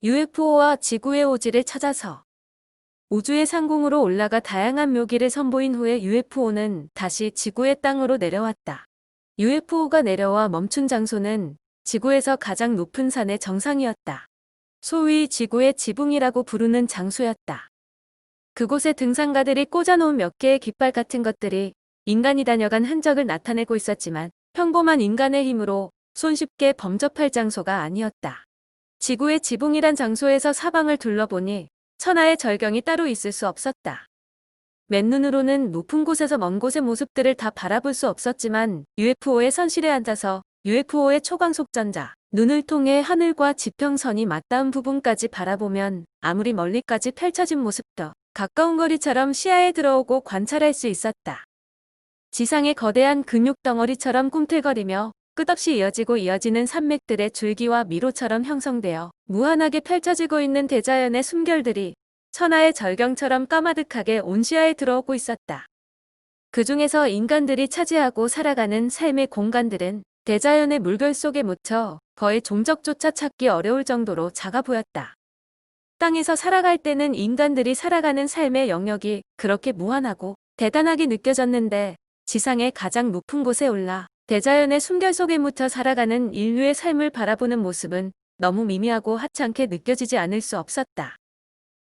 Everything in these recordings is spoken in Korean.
UFO와 지구의 오지를 찾아서 우주의 상공으로 올라가 다양한 묘기를 선보인 후에 UFO는 다시 지구의 땅으로 내려왔다. UFO가 내려와 멈춘 장소는 지구에서 가장 높은 산의 정상이었다. 소위 지구의 지붕이라고 부르는 장소였다. 그곳에 등산가들이 꽂아놓은 몇 개의 깃발 같은 것들이 인간이 다녀간 흔적을 나타내고 있었지만 평범한 인간의 힘으로 손쉽게 범접할 장소가 아니었다. 지구의 지붕이란 장소에서 사방을 둘러보니 천하의 절경이 따로 있을 수 없었다. 맨눈으로는 높은 곳에서 먼 곳의 모습들을 다 바라볼 수 없었지만 UFO의 선실에 앉아서 UFO의 초광속전자, 눈을 통해 하늘과 지평선이 맞닿은 부분까지 바라보면 아무리 멀리까지 펼쳐진 모습도 가까운 거리처럼 시야에 들어오고 관찰할 수 있었다. 지상의 거대한 근육 덩어리처럼 꿈틀거리며 끝없이 이어지는 산맥들의 줄기와 미로처럼 형성되어 무한하게 펼쳐지고 있는 대자연의 숨결들이 천하의 절경처럼 까마득하게 온 시야에 들어오고 있었다. 그 중에서 인간들이 차지하고 살아가는 삶의 공간들은 대자연의 물결 속에 묻혀 거의 종적조차 찾기 어려울 정도로 작아 보였다. 땅에서 살아갈 때는 인간들이 살아가는 삶의 영역이 그렇게 무한하고 대단하게 느껴졌는데 지상의 가장 높은 곳에 올라 대자연의 숨결 속에 묻혀 살아가는 인류의 삶을 바라보는 모습은 너무 미미하고 하찮게 느껴지지 않을 수 없었다.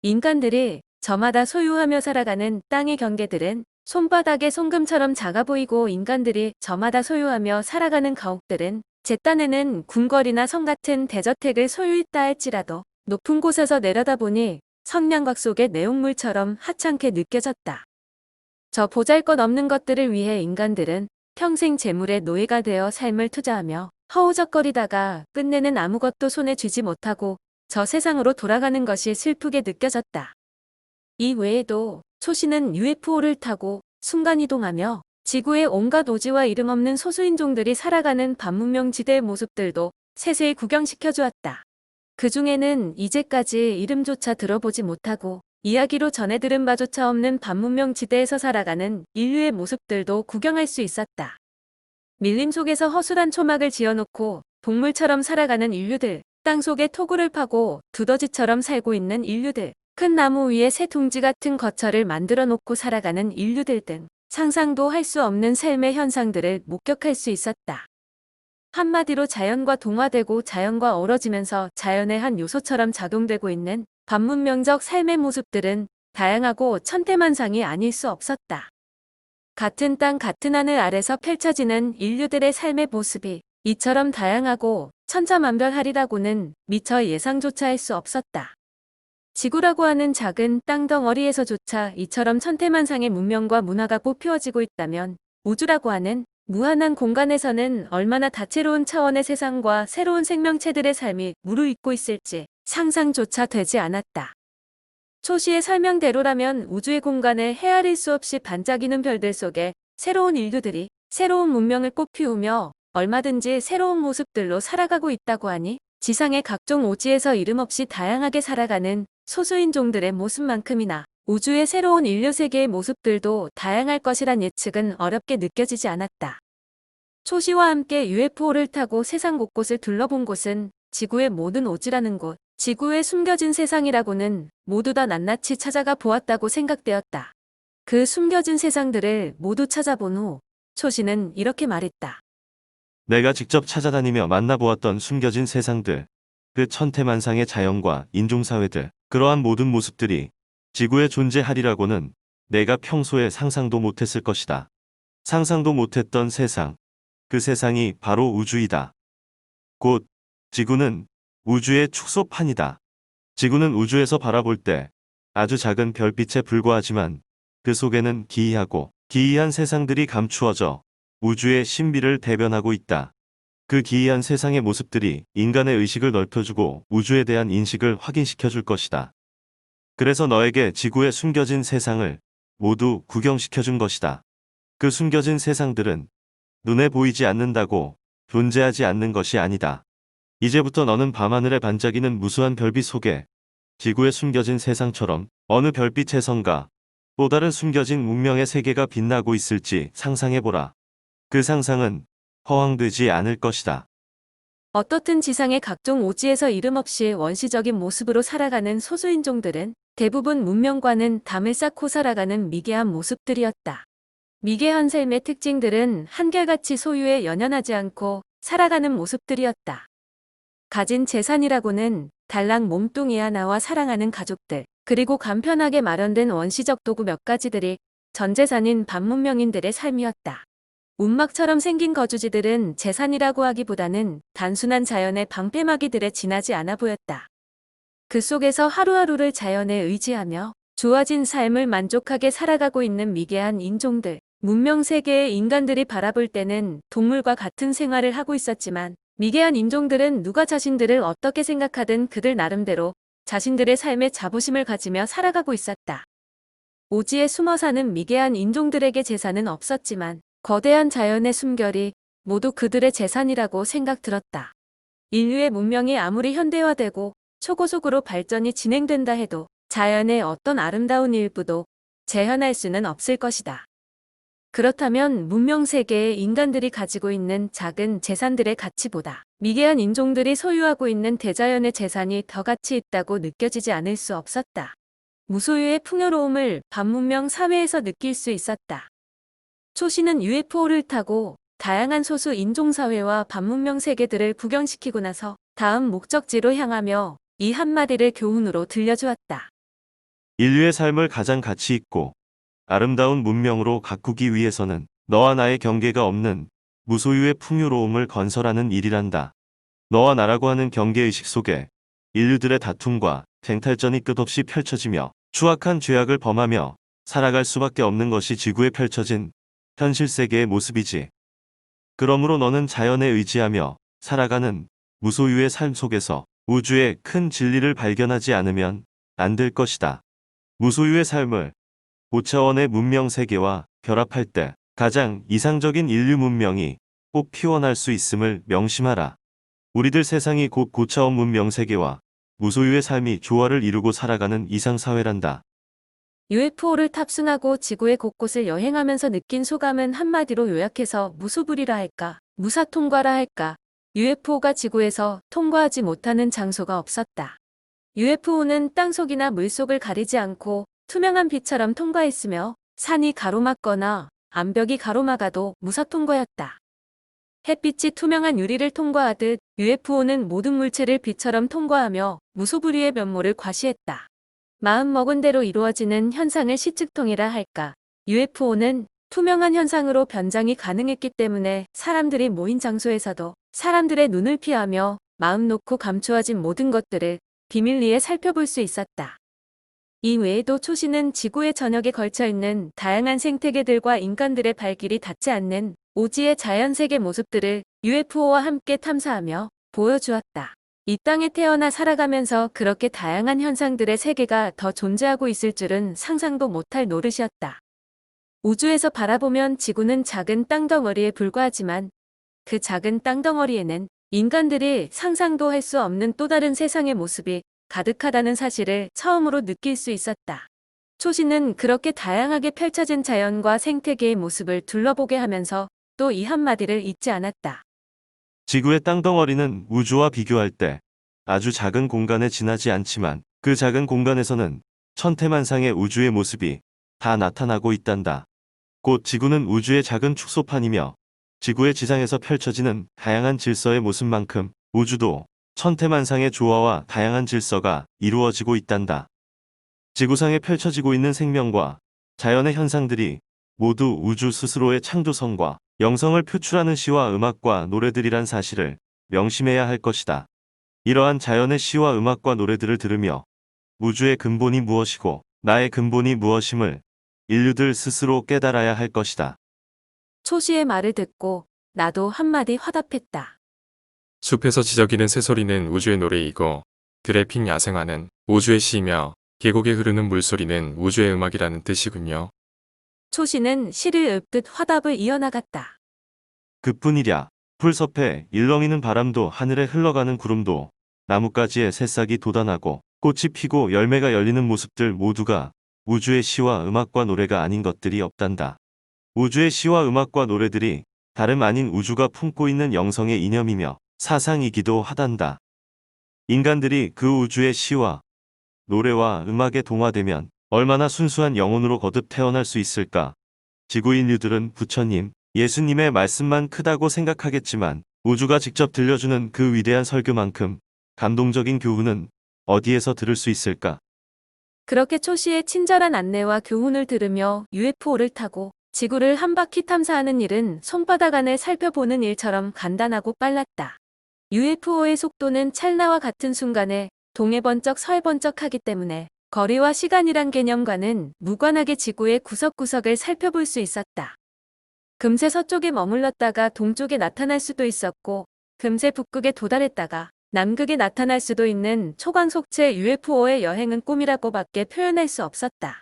인간들이 저마다 소유하며 살아가는 땅의 경계들은 손바닥의 송금처럼 작아 보이고 인간들이 저마다 소유하며 살아가는 가옥들은 제 딴에는 궁궐이나 성 같은 대저택을 소유했다 할지라도 높은 곳에서 내려다보니 성냥곽 속의 내용물처럼 하찮게 느껴졌다. 저 보잘것없는 것들을 위해 인간들은 평생 재물의 노예가 되어 삶을 투자하며 허우적거리다가 끝내는 아무것도 손에 쥐지 못하고 저 세상으로 돌아가는 것이 슬프게 느껴졌다. 이 외에도 초시는 UFO를 타고 순간이동하며 지구의 온갖 오지와 이름 없는 소수인종들이 살아가는 반문명 지대의 모습들도 세세히 구경시켜 주었다. 그 중에는 이제까지 이름조차 들어보지 못하고 이야기로 전해 들은 바조차 없는 반문명 지대에서 살아가는 인류의 모습들도 구경할 수 있었다. 밀림 속에서 허술한 초막을 지어놓고 동물처럼 살아가는 인류들, 땅속에 토구를 파고 두더지처럼 살고 있는 인류들, 큰 나무 위에 새 둥지 같은 거처를 만들어 놓고 살아가는 인류들 등 상상도 할 수 없는 삶의 현상들을 목격할 수 있었다. 한마디로 자연과 동화되고 자연과 어우러지면서 자연의 한 요소처럼 작용되고 있는 반문명적 삶의 모습들은 다양하고 천태만상이 아닐 수 없었다. 같은 땅 같은 하늘 아래서 펼쳐지는 인류들의 삶의 모습이 이처럼 다양하고 천차만별하리라고는 미처 예상조차 할 수 없었다. 지구라고 하는 작은 땅덩어리에서조차 이처럼 천태만상의 문명과 문화가 꽃피워지고 있다면 우주라고 하는 무한한 공간에서는 얼마나 다채로운 차원의 세상과 새로운 생명체들의 삶이 무르익고 있을지 상상조차 되지 않았다. 초시의 설명대로라면 우주의 공간에 헤아릴 수 없이 반짝이는 별들 속에 새로운 인류들이 새로운 문명을 꽃피우며 얼마든지 새로운 모습들로 살아가고 있다고 하니 지상의 각종 오지에서 이름 없이 다양하게 살아가는 소수인종들의 모습만큼이나 우주의 새로운 인류 세계의 모습들도 다양할 것이란 예측은 어렵게 느껴지지 않았다. 초시와 함께 UFO를 타고 세상 곳곳을 둘러본 곳은 지구의 모든 오지라는 곳, 지구에 숨겨진 세상이라고는 모두 다 낱낱이 찾아가 보았다고 생각되었다. 그 숨겨진 세상들을 모두 찾아본 후 초시는 이렇게 말했다. 내가 직접 찾아다니며 만나보았던 숨겨진 세상들, 그 천태만상의 자연과 인종사회들, 그러한 모든 모습들이 지구에 존재하리라고는 내가 평소에 상상도 못했을 것이다. 상상도 못했던 세상, 그 세상이 바로 우주이다. 곧 지구는 우주의 축소판이다. 지구는 우주에서 바라볼 때 아주 작은 별빛에 불과하지만 그 속에는 기이하고 기이한 세상들이 감추어져 우주의 신비를 대변하고 있다. 그 기이한 세상의 모습들이 인간의 의식을 넓혀주고 우주에 대한 인식을 확인시켜줄 것이다. 그래서 너에게 지구에 숨겨진 세상을 모두 구경시켜준 것이다. 그 숨겨진 세상들은 눈에 보이지 않는다고 존재하지 않는 것이 아니다. 이제부터 너는 밤하늘에 반짝이는 무수한 별빛 속에 지구에 숨겨진 세상처럼 어느 별빛에선가 또 다른 숨겨진 운명의 세계가 빛나고 있을지 상상해보라. 그 상상은 허황되지 않을 것이다. 어떻든 지상의 각종 오지에서 이름 없이 원시적인 모습으로 살아가는 소수인종들은 대부분 문명과는 담을 쌓고 살아가는 미개한 모습들이었다. 미개한 삶의 특징들은 한결같이 소유에 연연하지 않고 살아가는 모습들이었다. 가진 재산이라고는 달랑 몸뚱이 하나와 사랑하는 가족들, 그리고 간편하게 마련된 원시적 도구 몇 가지들이 전 재산인 반문명인들의 삶이었다. 운막처럼 생긴 거주지들은 재산이라고 하기보다는 단순한 자연의 방패막이들에 지나지 않아 보였다. 그 속에서 하루하루를 자연에 의지하며 좋아진 삶을 만족하게 살아가고 있는 미개한 인종들, 문명 세계의 인간들이 바라볼 때는 동물과 같은 생활을 하고 있었지만 미개한 인종들은 누가 자신들을 어떻게 생각하든 그들 나름대로 자신들의 삶에 자부심을 가지며 살아가고 있었다. 오지에 숨어 사는 미개한 인종들에게 재산은 없었지만 거대한 자연의 숨결이 모두 그들의 재산이라고 생각 들었다. 인류의 문명이 아무리 현대화되고 초고속으로 발전이 진행된다 해도 자연의 어떤 아름다운 일부도 재현할 수는 없을 것이다. 그렇다면 문명 세계의 인간들이 가지고 있는 작은 재산들의 가치보다 미개한 인종들이 소유하고 있는 대자연의 재산이 더 가치 있다고 느껴지지 않을 수 없었다. 무소유의 풍요로움을 반문명 사회에서 느낄 수 있었다. 초시는 UFO를 타고 다양한 소수 인종사회와 반문명 세계들을 구경시키고 나서 다음 목적지로 향하며 이 한마디를 교훈으로 들려주었다. 인류의 삶을 가장 가치 있고 아름다운 문명으로 가꾸기 위해서는 너와 나의 경계가 없는 무소유의 풍요로움을 건설하는 일이란다. 너와 나라고 하는 경계의식 속에 인류들의 다툼과 쟁탈전이 끝없이 펼쳐지며 추악한 죄악을 범하며 살아갈 수밖에 없는 것이 지구에 펼쳐진 현실 세계의 모습이지. 그러므로 너는 자연에 의지하며 살아가는 무소유의 삶 속에서 우주의 큰 진리를 발견하지 않으면 안 될 것이다. 무소유의 삶을 고차원의 문명 세계와 결합할 때 가장 이상적인 인류 문명이 꼭 피어날 수 있음을 명심하라. 우리들 세상이 곧 고차원 문명 세계와 무소유의 삶이 조화를 이루고 살아가는 이상사회란다. UFO를 탑승하고 지구의 곳곳을 여행하면서 느낀 소감은 한마디로 요약해서 무소불위라 할까, 무사통과라 할까. UFO가 지구에서 통과하지 못하는 장소가 없었다. UFO는 땅속이나 물속을 가리지 않고 투명한 빛처럼 통과했으며 산이 가로막거나 암벽이 가로막아도 무사통과였다. 햇빛이 투명한 유리를 통과하듯 UFO는 모든 물체를 빛처럼 통과하며 무소불위의 면모를 과시했다. 마음먹은 대로 이루어지는 현상을 시측통이라 할까. UFO는 투명한 현상으로 변장이 가능했기 때문에 사람들이 모인 장소에서도 사람들의 눈을 피하며 마음 놓고 감추어진 모든 것들을 비밀리에 살펴볼 수 있었다. 이 외에도 초시는 지구의 전역에 걸쳐있는 다양한 생태계들과 인간들의 발길이 닿지 않는 오지의 자연세계 모습들을 UFO와 함께 탐사하며 보여주었다. 이 땅에 태어나 살아가면서 그렇게 다양한 현상들의 세계가 더 존재하고 있을 줄은 상상도 못할 노릇이었다. 우주에서 바라보면 지구는 작은 땅덩어리에 불과하지만 그 작은 땅덩어리에는 인간들이 상상도 할 수 없는 또 다른 세상의 모습이 가득하다는 사실을 처음으로 느낄 수 있었다. 초시는 그렇게 다양하게 펼쳐진 자연과 생태계의 모습을 둘러보게 하면서 또 이 한마디를 잊지 않았다. 지구의 땅덩어리는 우주와 비교할 때 아주 작은 공간에 지나지 않지만 그 작은 공간에서는 천태만상의 우주의 모습이 다 나타나고 있단다. 곧 지구는 우주의 작은 축소판이며 지구의 지상에서 펼쳐지는 다양한 질서의 모습만큼 우주도 천태만상의 조화와 다양한 질서가 이루어지고 있단다. 지구상에 펼쳐지고 있는 생명과 자연의 현상들이 모두 우주 스스로의 창조성과 영성을 표출하는 시와 음악과 노래들이란 사실을 명심해야 할 것이다. 이러한 자연의 시와 음악과 노래들을 들으며 우주의 근본이 무엇이고 나의 근본이 무엇임을 인류들 스스로 깨달아야 할 것이다. 초시의 말을 듣고 나도 한마디 화답했다. 숲에서 지저귀는 새소리는 우주의 노래이고 들의 핀 야생화는 우주의 시이며 계곡에 흐르는 물소리는 우주의 음악이라는 뜻이군요. 초시는 시를 읊듯 화답을 이어나갔다. 그뿐이랴. 풀섭에 일렁이는 바람도 하늘에 흘러가는 구름도 나뭇가지에 새싹이 돋아나고 꽃이 피고 열매가 열리는 모습들 모두가 우주의 시와 음악과 노래가 아닌 것들이 없단다. 우주의 시와 음악과 노래들이 다름 아닌 우주가 품고 있는 영성의 이념이며 사상이기도 하단다. 인간들이 그 우주의 시와 노래와 음악에 동화되면 얼마나 순수한 영혼으로 거듭 태어날 수 있을까? 지구 인류들은 부처님, 예수님의 말씀만 크다고 생각하겠지만 우주가 직접 들려주는 그 위대한 설교만큼 감동적인 교훈은 어디에서 들을 수 있을까? 그렇게 초시의 친절한 안내와 교훈을 들으며 UFO를 타고 지구를 한 바퀴 탐사하는 일은 손바닥 안을 살펴보는 일처럼 간단하고 빨랐다. UFO의 속도는 찰나와 같은 순간에 동해번쩍 서해번쩍하기 때문에 거리와 시간이란 개념과는 무관하게 지구의 구석구석을 살펴볼 수 있었다. 금세 서쪽에 머물렀다가 동쪽에 나타날 수도 있었고, 금세 북극에 도달했다가 남극에 나타날 수도 있는 초광속체 UFO의 여행은 꿈이라고밖에 표현할 수 없었다.